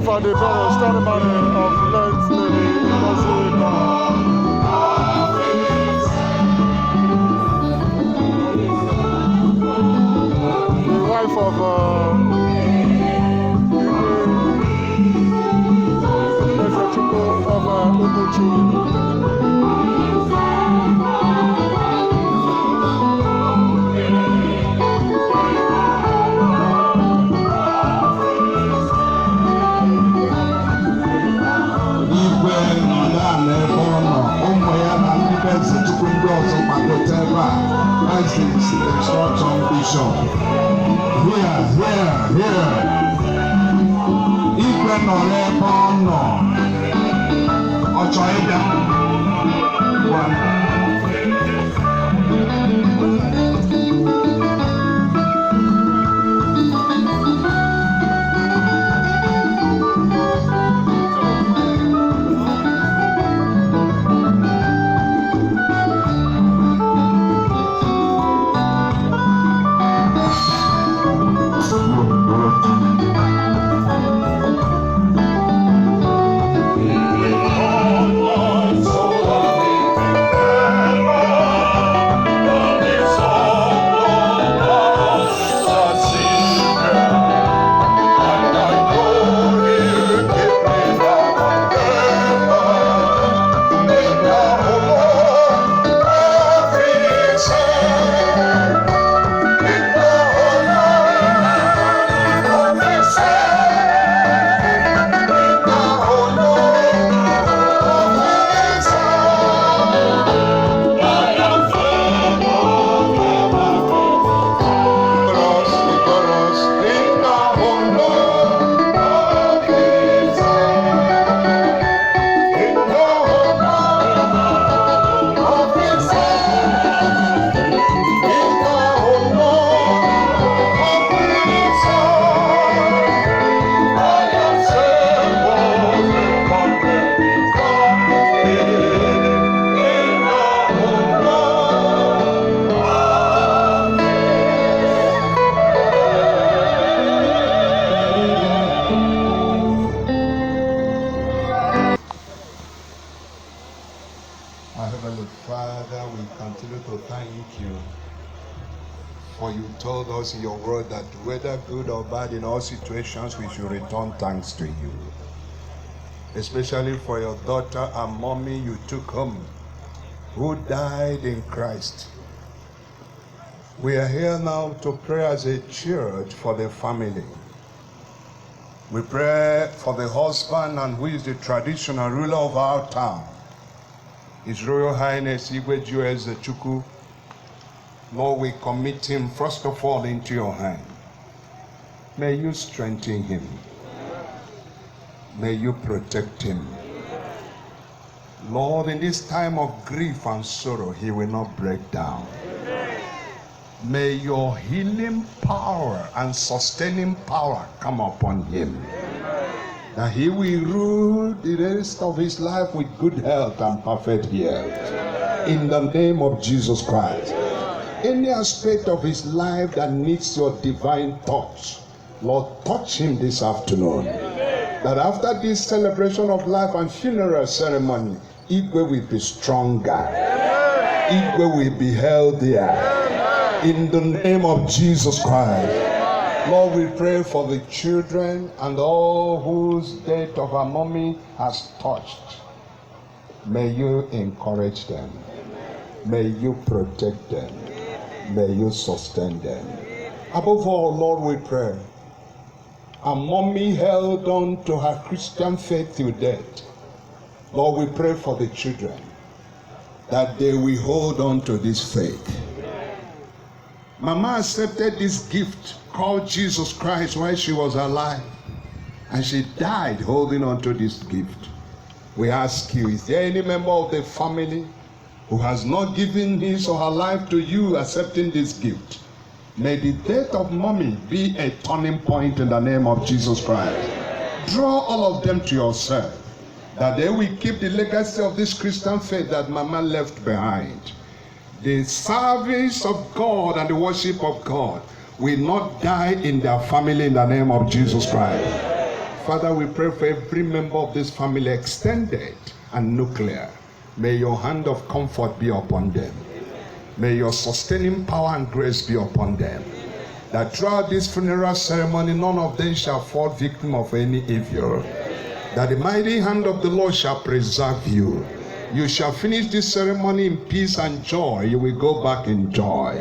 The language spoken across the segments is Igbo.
wife and the brother ceremony of late Lady Imozima. The wife of Ifechukwu of Umuchu. Instruction bishop. Here. Igwe nọ n'ebe ọ nọ. Ọ chọrọ ịbịa. For you told us in your word that whether good or bad in all situations, we should return thanks to you. Especially for your daughter and mommy you took home, who died in Christ. We are here now to pray as a church for the family. We pray for the husband and who is the traditional ruler of our town, His Royal Highness Igwe Jueze Chukwu. Lord, we commit him first of all into your hand. May you strengthen him. May you protect him. Lord, in this time of grief and sorrow, he will not break down. May your healing power and sustaining power come upon him. That he will rule the rest of his life with good health and perfect health. In the name of Jesus Christ. Any aspect of his life that needs your divine touch, Lord, touch him this afternoon. That after this celebration of life and funeral ceremony, Igwe will be stronger. Igwe will be healthier. In the name of Jesus Christ. Lord, we pray for the children and all whose death of our mommy has touched. May you encourage them. May you protect them. May you sustain them. Above all, Lord, we pray. Our mommy held on to her Christian faith till death. Lord, we pray for the children that they will hold on to this faith. Mama accepted this gift called Jesus Christ while she was alive, and she died holding on to this gift. We ask you, is there any member of the family who has not given his or her life to you accepting this gift? May the death of mommy be a turning point in the name of Jesus Christ. Draw all of them to yourself, that they will keep the legacy of this Christian faith that Mama left behind. The service of God and the worship of God will not die in their family in the name of Jesus Christ. Father, we pray for every member of this family, extended and nuclear. May your hand of comfort be upon them. May your sustaining power and grace be upon them. That throughout this funeral ceremony, none of them shall fall victim of any evil. That the mighty hand of the Lord shall preserve you. You shall finish this ceremony in peace and joy. You will go back in joy.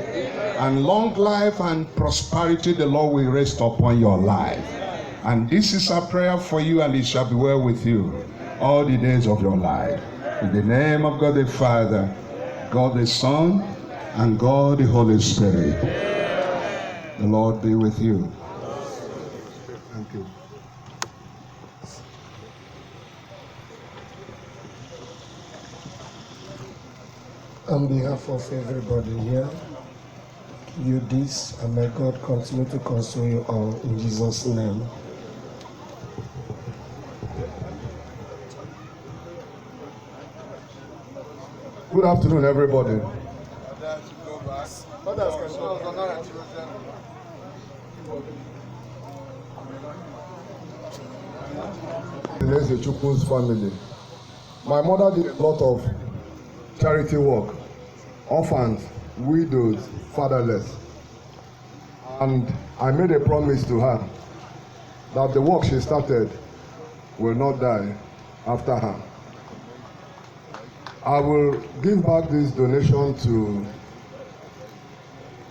And long life and prosperity the Lord will rest upon your life. And this is our prayer for you, and it shall be well with you all the days of your life. In the name of God the Father, God the Son, and God the Holy Spirit. The Lord be with you. Thank you. On behalf of everybody here, you this, and may God continue to console you all in Jesus' name. Good afternoon, everybody. The Chukwu's family. My mother did a lot of charity work, orphans, widows, fatherless. And I made a promise to her that the work she started will not die after her. I will give back this donation to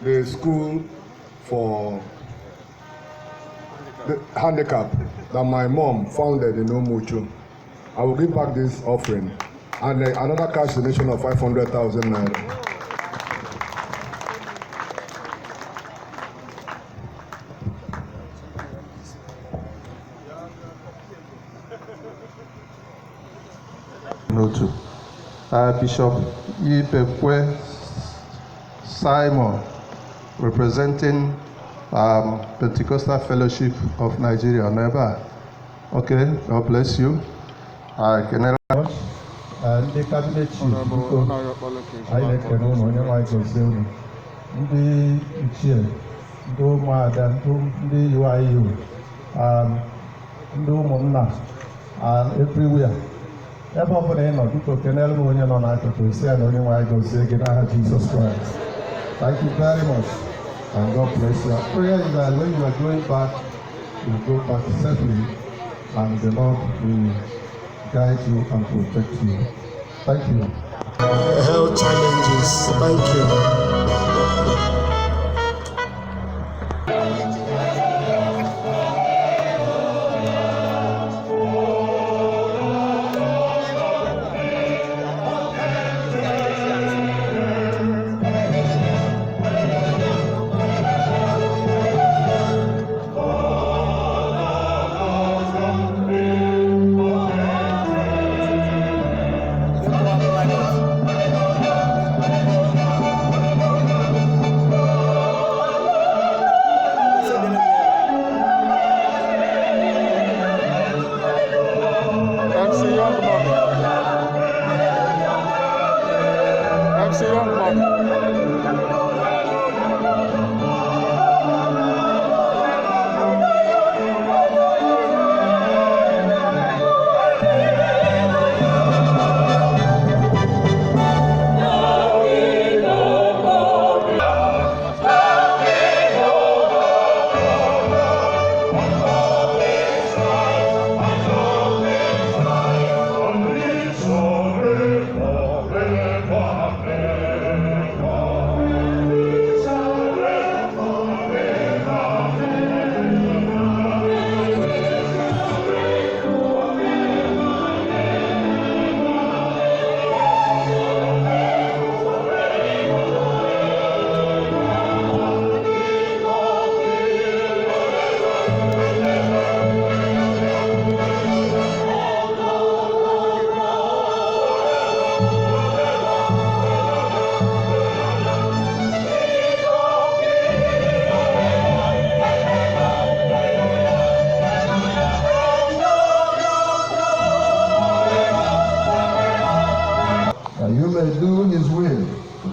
the school for the handicap that my mom founded in Umuchu. I will give back this offering and another cash donation of 500,000 naira. Notu. Bishop Ipekwe Simon, representing Pentecostal Fellowship of Nigeria. Never. Okay, God bless you. Ndị kabinet chief biko anyị na-ekene ụmụ onye nwanyị gozie unu, ndị ichie, ndị ụmụada, ndị UIU, ndị ụmụnna, everywhere. Ebe ọ bụla ị nọ, biko kenere m onye nọ n'akụkụ isi ya na onye nwanyị gozie gị n'aha Jesus Christ. Thank you very much, and God bless you. Our prayer is that when you are going back, you go back safely, and the Lord will guide you and protect you. Thank you. Health challenges. Thank you.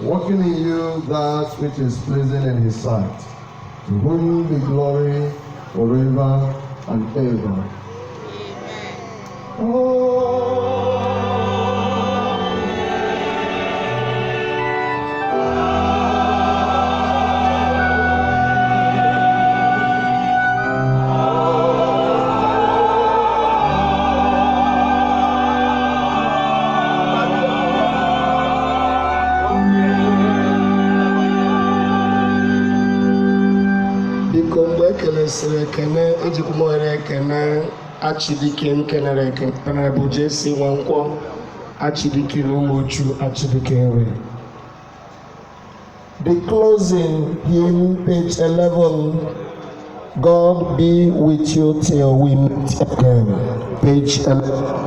working in you that which is pleasing in his sight, to whom be glory forever and ever. Biko mgbe ekelesịrị ekene ejikwa m ohere ekene Achidike m kenere ekene bụ Jesi Nwankwọ Achidike na Ụmụchu Achidike nri. The closing hymn, page 11. God be with you till we meet again. Page 11.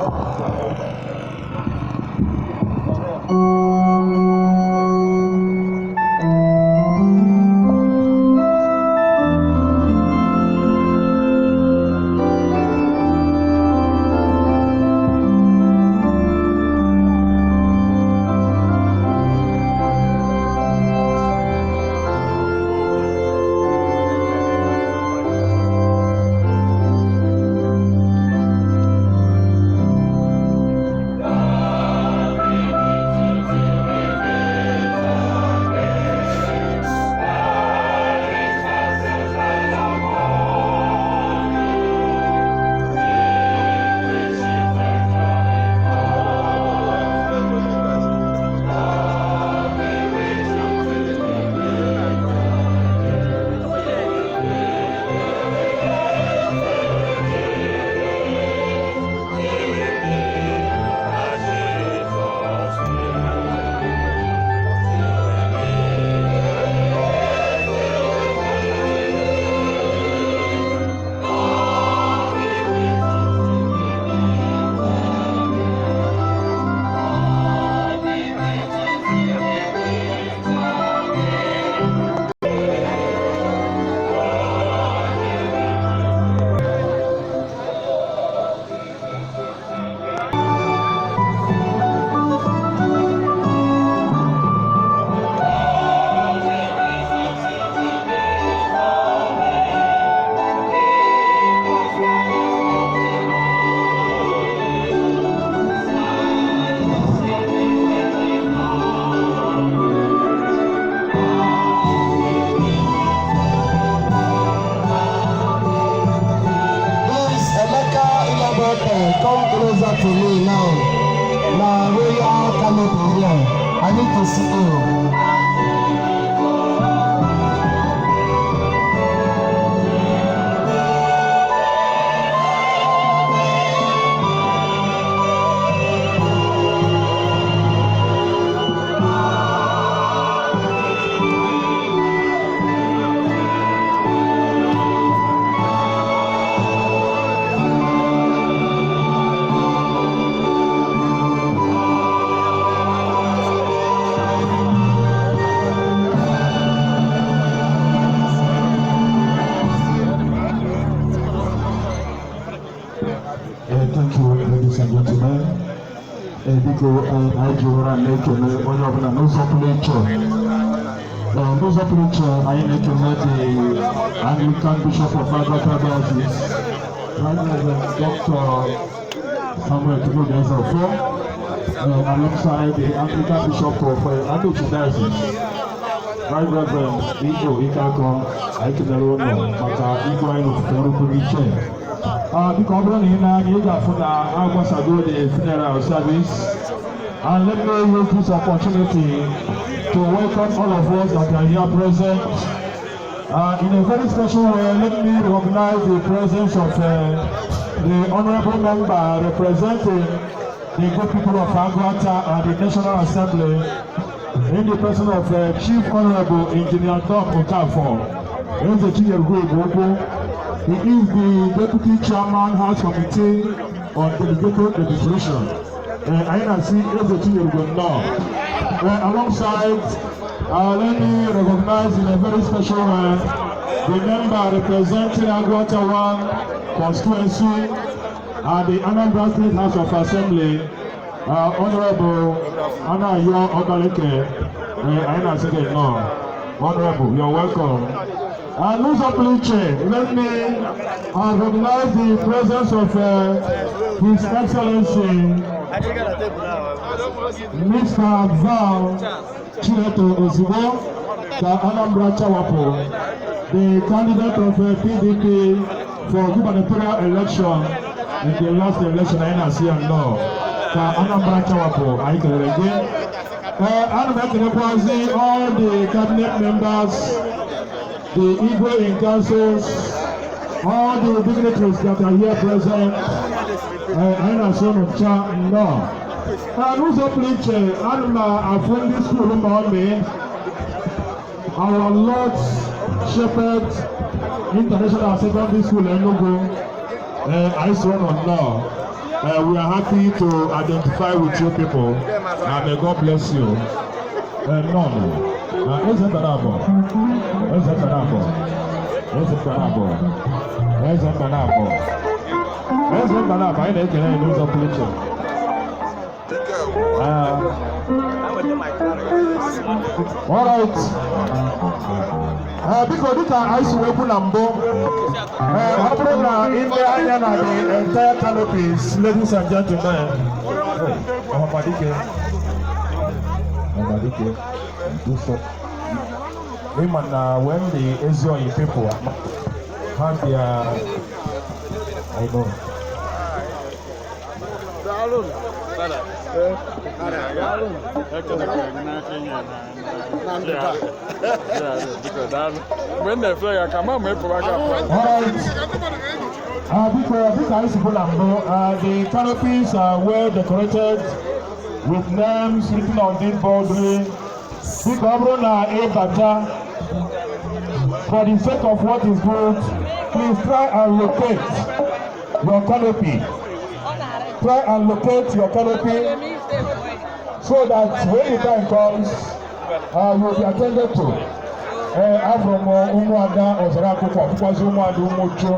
Come closer to me now. Now, royal canopy here. I need to see you. Thank you, ladies and gentlemen. Biko anyị ji ụra na-ekele onye ọbụla n'ụzọ pụrụ iche. N'ụzọ pụrụ iche anyị na-ekele the Anglican Bishop of Agwata Diocese, Reverend Dr. Samuel Tugodezofo, alongside the Anglican Bishop of Adochi Diocese, Right Reverend Igbo Ikako, anyị kelere ụlọ maka igwe anyị n'ofufe ọrụ pụrụ iche. Biko ọ bụrụ na ị na-anya ị ga-afụ na agbasago the funeral service, and let me use this opportunity to welcome all of us that are here present. In a very special way, let me recognize the presence of the honorable member representing the good people of Agwata and the National Assembly in the person of Chief Honorable Engineer Tom Okafor. He is the Deputy Chairman House Committee on Delegated Legislation. I see alongside, let me recognize in a very special way the member representing Agwata 1 constituency and the Anambra State House of Assembly, Honorable Anayo Obaleke. Honorable, you're welcome. And Luso Pliche, let me recognize the presence of His Excellency Mr. Val Chineto Ozugbo, the Anambra Chawapo, the candidate of PDP for gubernatorial election in the last election in Asia Law, the Anambra Chawapo, I can again. And all the cabinet members, the Igwe in councils, all the dignitaries that are here present, and a son of Cha no. And also please, I'm from this school me, our Lord's Shepherd International Secondary School Enugu, I son of law. We are happy to identify with you people, and may God bless you. All right. Because this I swear to Lambo. In the entire canopies, ladies and gentlemen. When the Israeli people have their, I know. When they fly, I come out, make for the canopies are well decorated with names written on this boundary. For the sake of what is good, please try and locate your canopy. Try and locate your canopy so that when the time comes, you will be attended to. I'm from Umuada or Zarakuka, because Umuada Umucho.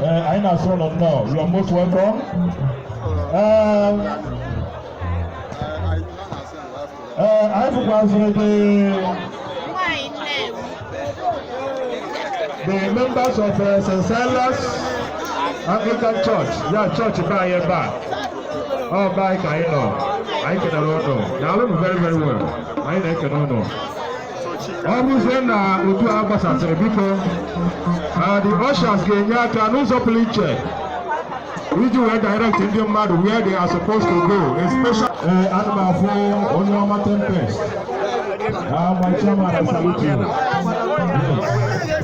I'm not sure now. You are most welcome. I forgot the members of St. Silas Anglican Church. Yeah, church by your back. Oh, by Kaino. I can know. Now look very, very well. I can know. Almost when Utu Abbas at Rebiko, the ushers get Yaka, no supplementary. We do a direct Indian mad where they are supposed to go, especially animal for Onyama Tempest. My chairman, I salute you.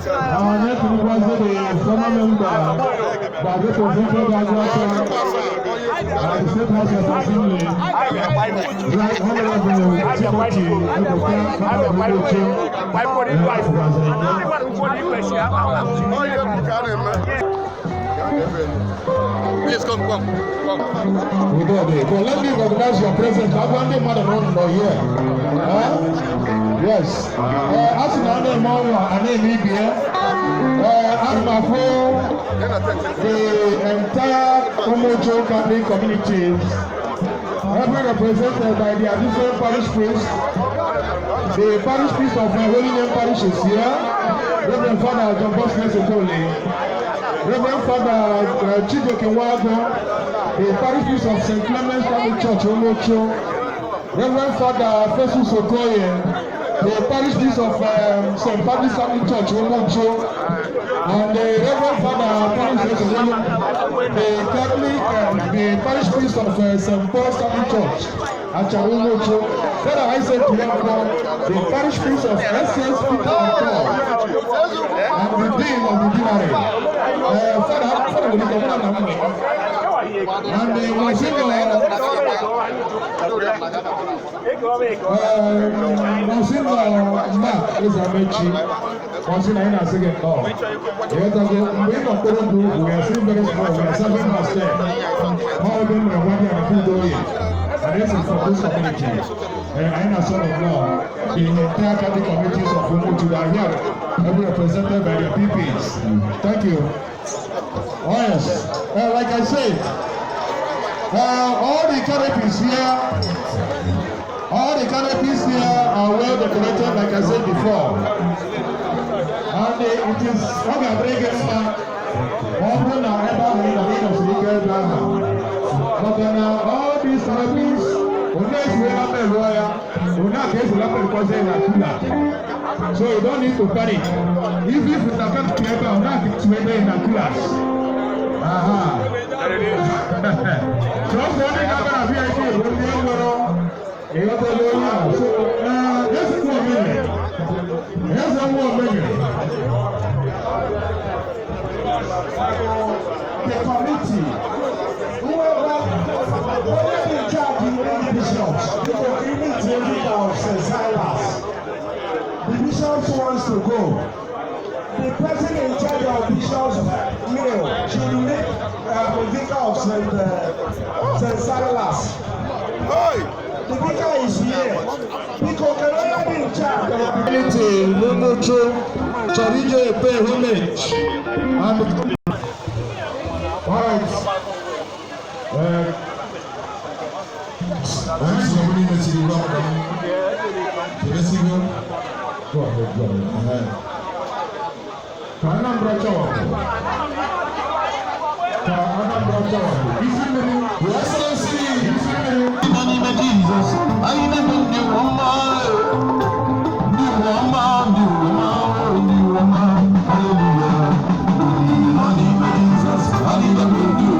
Our next was the former member that represented Aguata. The State House of Assembly, Right Honorable Timothy Please come. But let me recognize your presence. I want the mother not here. Yes. As an other mom, and then I'm the entire Omojo Catholic community, represented by the different parish priests. The parish priest of my Holy Name Parish is here. Reverend Father John Bosco Sekole. Reverend Father Chidoke Wago, the parish priest of St. Clement's Catholic Church, Omocho. Reverend Father Festus Okoye, the parish priest of St. Patrick's Catholic Church, Omocho. And the Reverend Father Paris the Catholic, the parish priest of St. Paul's Catholic Church, Acharumocho. Father, I said to him, the parish priest of SS Peter and Paul, and the dean of the deanery. Father, will come on and the Monsignor Mark is a Mechi. Monsignor in a second law. We are still very small. We are serving ourselves. How them are working on the good. And this is for this community. I am a son of law. The entire Catholic communities of Umutu are here, represented by the PPs. Thank you. Oh yes. Like I said, all the canopies here are well decorated, like I said before. And So you don't need to panic. If you can create a not in the class. Aha. So what is going to be just 1 minute. Just 1 minute. The committee, whoever in charge of the bishops, the committee of St. Silas. The bishops wants to go. The person in charge of bishops, she will make the vicar of St. Silas. The vicar is here. Because can be in charge of the community, Lumucho, Chorijo, pay homage. All right. Go ahead. Anambra Chawako. Your Excellency, in the name of Jesus, I never knew hallelujah. In the name of Jesus, I never knew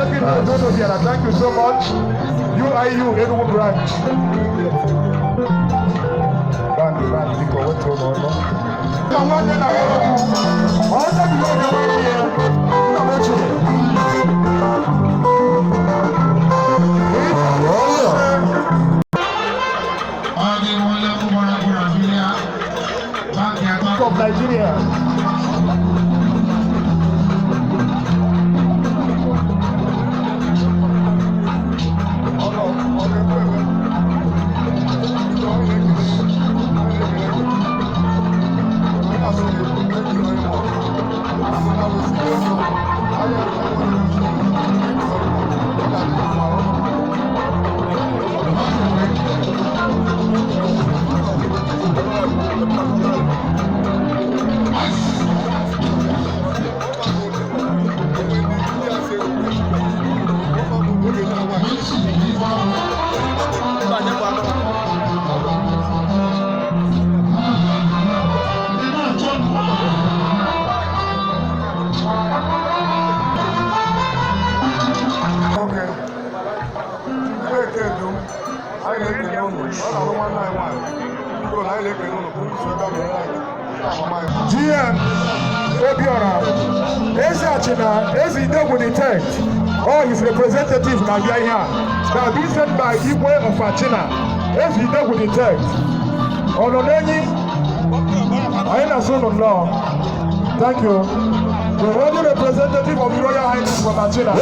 Secretary Dodo Biara, thank you so much. UIU Enugu branch. Band, because what's going on? Of Nigeria. GM Obiora, Ezachina, Ezidog with the tent. All his representatives now here. Now being sent by Igwe of Achina. Ezidog with the tent. Ononeni, Aina son of law. Thank you. The only representative of the Royal Highness from Achina.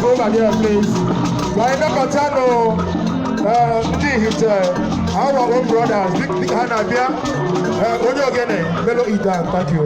Over there, please. Waenda Katano, our own brothers, Big Hanabia, Onyogene, Melo Ida, thank you.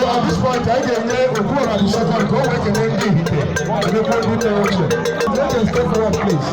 At this point, I can name a poor and second go make an empty in the good direction. Let us step forward, please.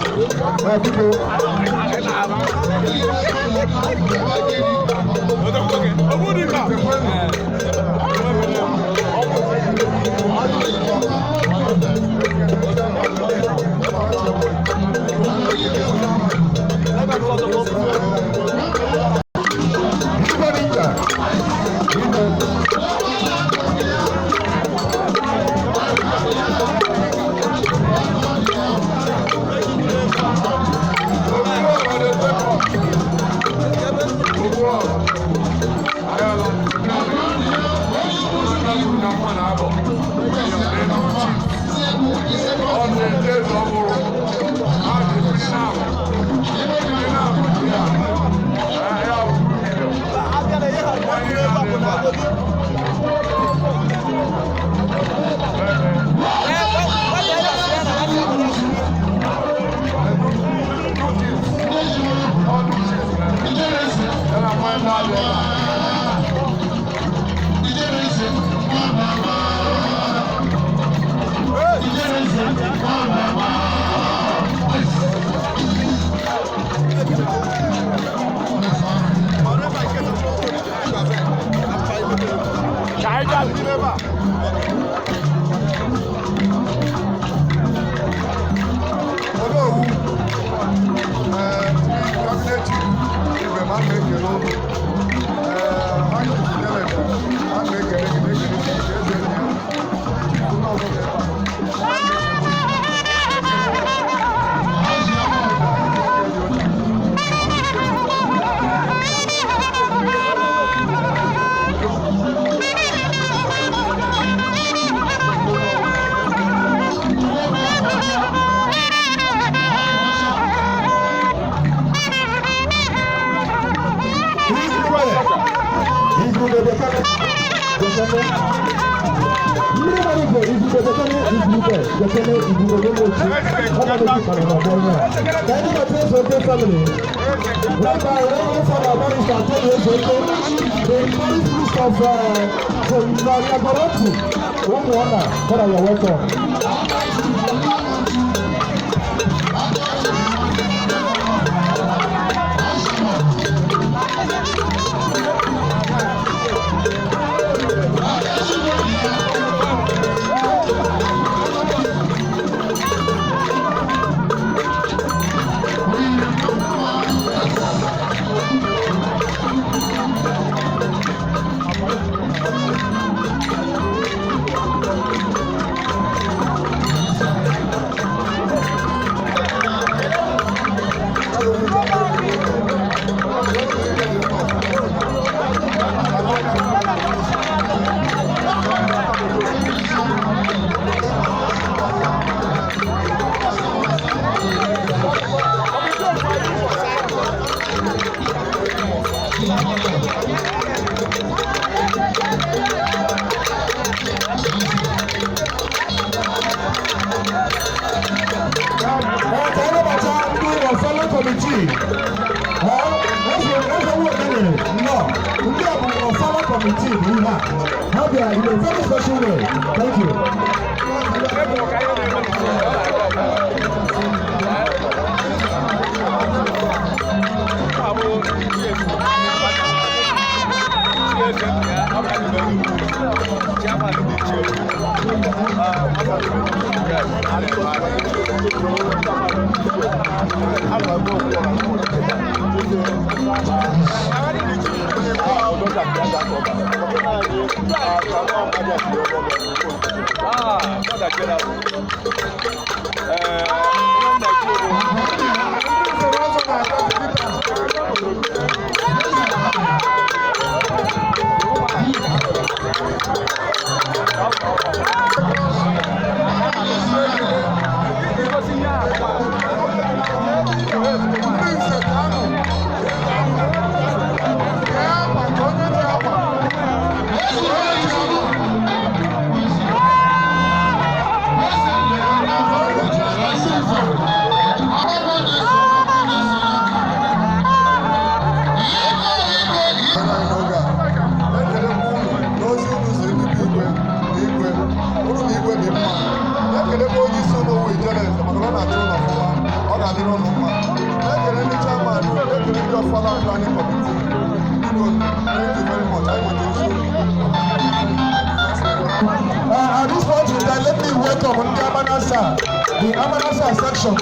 At this point in time, let me welcome the Amanasa section.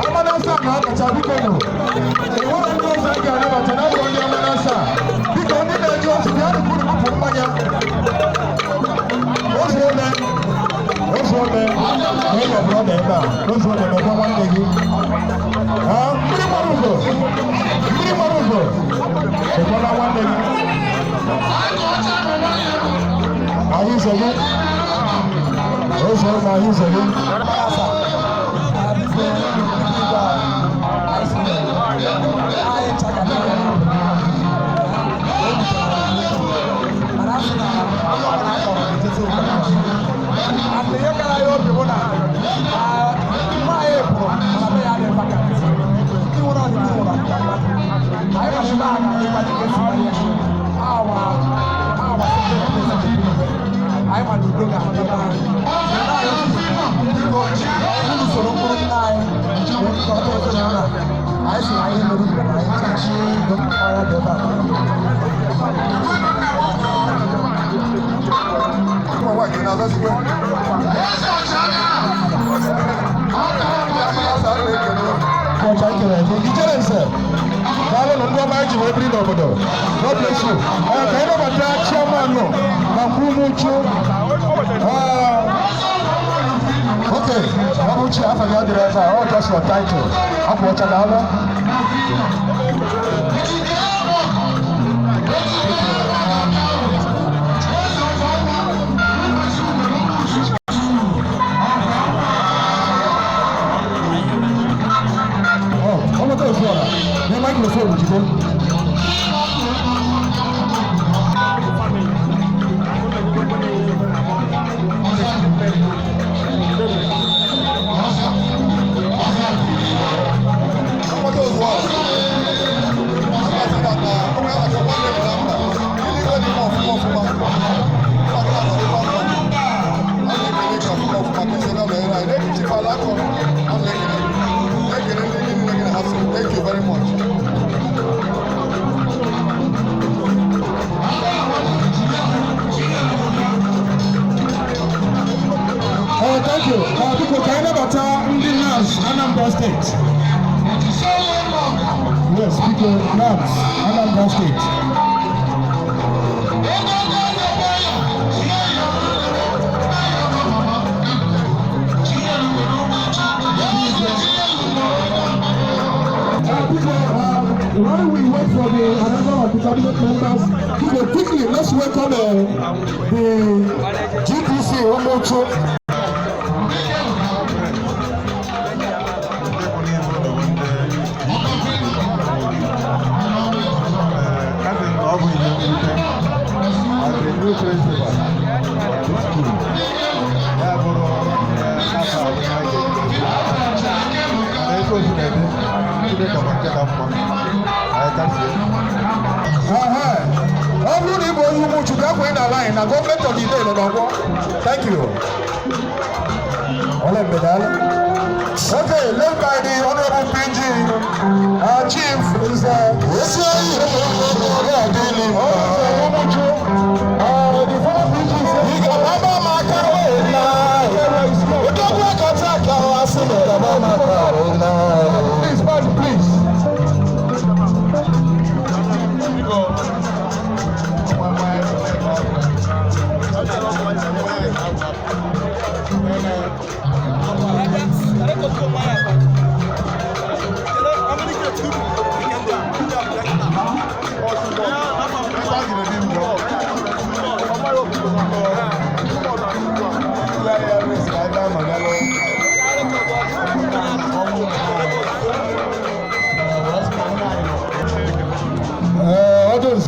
Amanasa na Kachabikono. The one who knows that you are not another one, the Amanasa. Because only the Jews, they are the good people. What's your name? What's your name? Name your brother. What's your name? One day. Three Marugo. The brother one day. Are you saying? Also, are you saying? God bless you. Okay, I forgot the rest. Oh, just your title. I'm watching microphone, Thank you very much. Thank you. Biko ka anyị nabata ndị NAMS Anambra State. Yes, biko NAMS Anambra State. While we wait for the arrival of the cabinet members, quickly let's welcome the GPC Omocho. Thank you. Okay, led by the Honorable PG, our chief is the former PG please, please.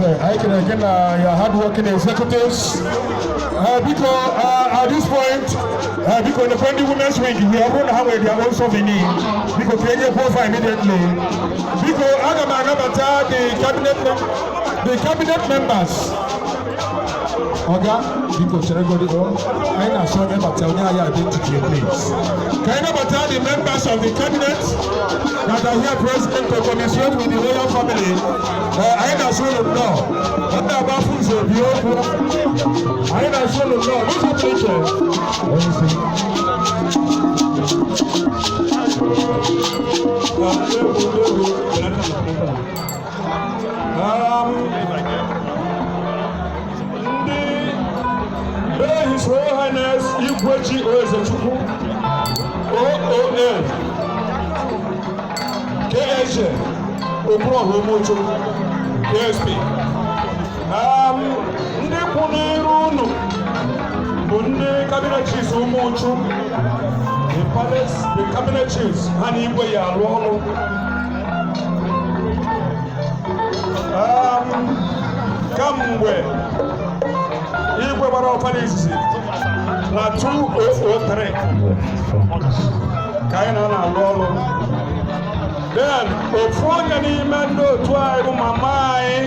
I can again your hardworking executives. Because at this point, because in the friendly women's week, we are going to have their own souvenir. Because we can profile immediately. Because Agamagabata, the cabinet members. Oga, because everybody I know some members tell me I identity please. Can I tell the members of the cabinet that are here present to commiserate with the royal family? I know some of them. What about food? I know some of them. What's your picture? His Royal Highness Igwechi Ozechukwu OON KSJ Okoroho Omocho KSP ndị kwụ n'iru unu bụ ndị cabinet chiefs Omocho the cabinet chiefs ha na igwe ya alụ ọrụ kamgbe igwe gbara ọfala izizi na 2003 ka anyị na-alụ ọrụ then ofu onye n'ime ndị otu anyị bụ mama anyị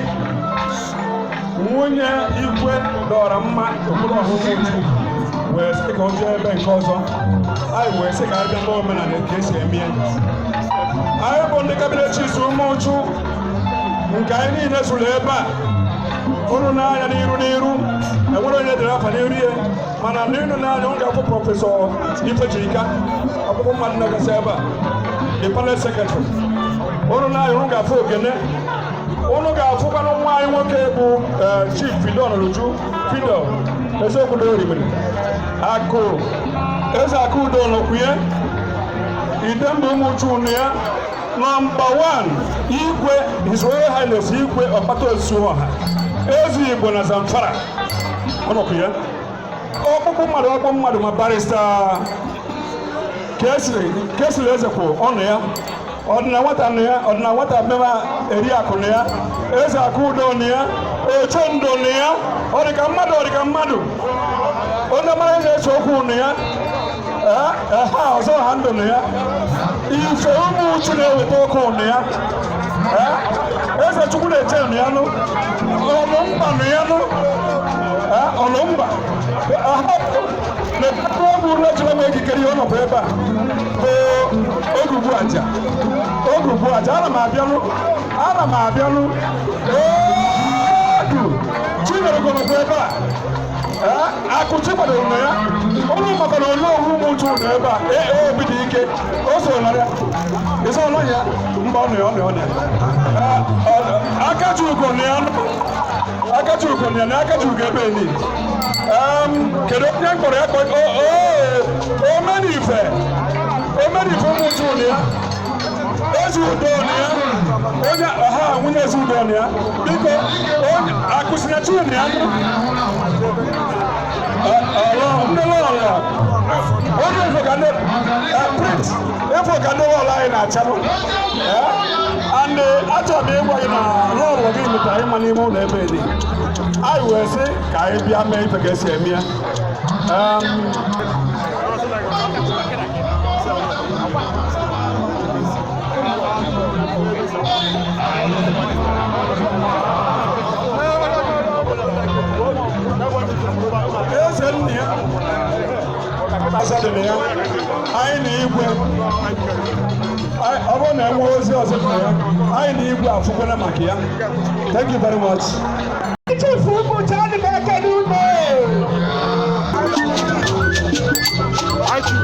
nwunye igwe dọrọ mma Okoroho wee sị ka o jee ebe nke ọzọ anyị wee sị ka anyị bịa n'omenala ka esi eme anyị bụ ndị cabinet chiefs Umochu nke anyị niile sụrụ ebe a unu n'anya n'iru enwere onye dere afa n'iru ya mana n'ịnụ n'anya ọ ga-afụ prọfesọ Ifechika ọkpụkpụ mmadụ na-agasị ebe a the panel secretary unu n'anya unu ga-afụ Ogene unu ga-afụkwanụ nwa anyị nwoke bụ chief Fidon Oluju Fidon eziokwu na orimiri akụ eze akụ udo n'okwuye Idemba Umuchu unu ya nọmba 1 igwe His Royal Highness igwe Ọkpata Ozuọha ezi Igbo na Zamfara ọnọkụ ya ọkpụkpụ mmadụ ma barista kesiri ezekwu ọnụ ya ọdịna nwata nụ ya ọdịna nwata mmemme eri akụ nụ ya eze akụ udo nụ ya oche ndo nụ ya ọdịka mmadụ onye mara eze eche okwu nụ ya ha ọzọ ha ndụ nụ ya ife Umuchu na-eweta ọkụ nụ ya eze Chukwu na-eche nụ ya nụ ọnụmba nụ ya nụ ọnụmba bụrụ ejila m ekikere ihe ọnọdụ ebe a bụ ogugbu aja ana m abịanụ odu Chinyere gọnọdụ ebe a akụchi kwadoro na ya ụlọ maka na ole ohu ụmụ uchu na ebe a obi dị ike o so nọ ya ịsọ ọlọ ya mba ọ nọ ya Akachi ugo na ya na Akachi ugo ebe ni kedu onye mkpọrọ ya kpọ omenife ụmụ uchu na ya ezi udo na ya onye ọha nwunye ezi udo na ya biko akụsịnya chi na ya onye ifo ka ndị ụlọ anyị na-achanụ and achọrọ m ịgwa gị na lọrụ gị metara ịma n'ime ụlọ ebe dị anyị wee sị ka anyị bịa mee ife ka esi eme ya eze nne ya asadịna ya anyị na igwe ọ bụrụ na enwe ozi ọzọ na ya anyị na igwe afụkwala maka ya. Thank you very much. I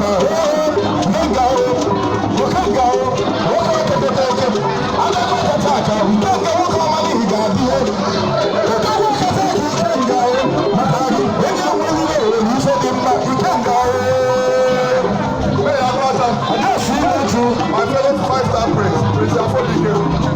My fellow five-star Prince Afodike,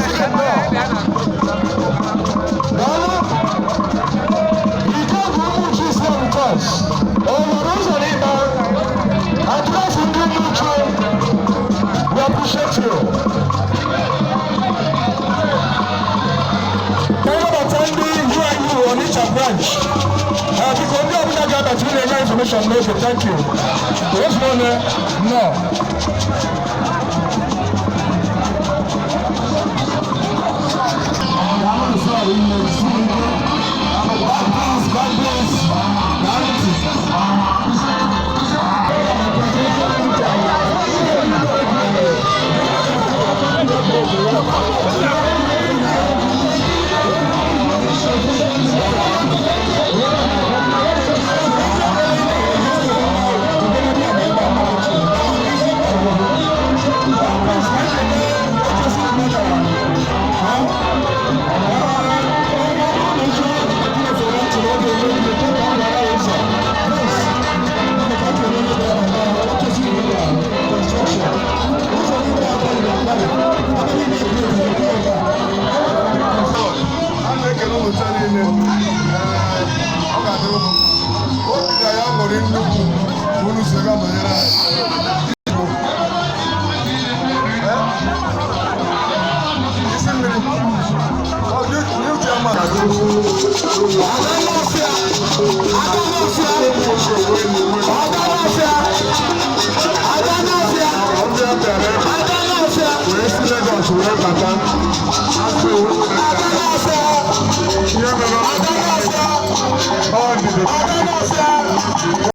you can't Information, no, thank you. What's no, Adana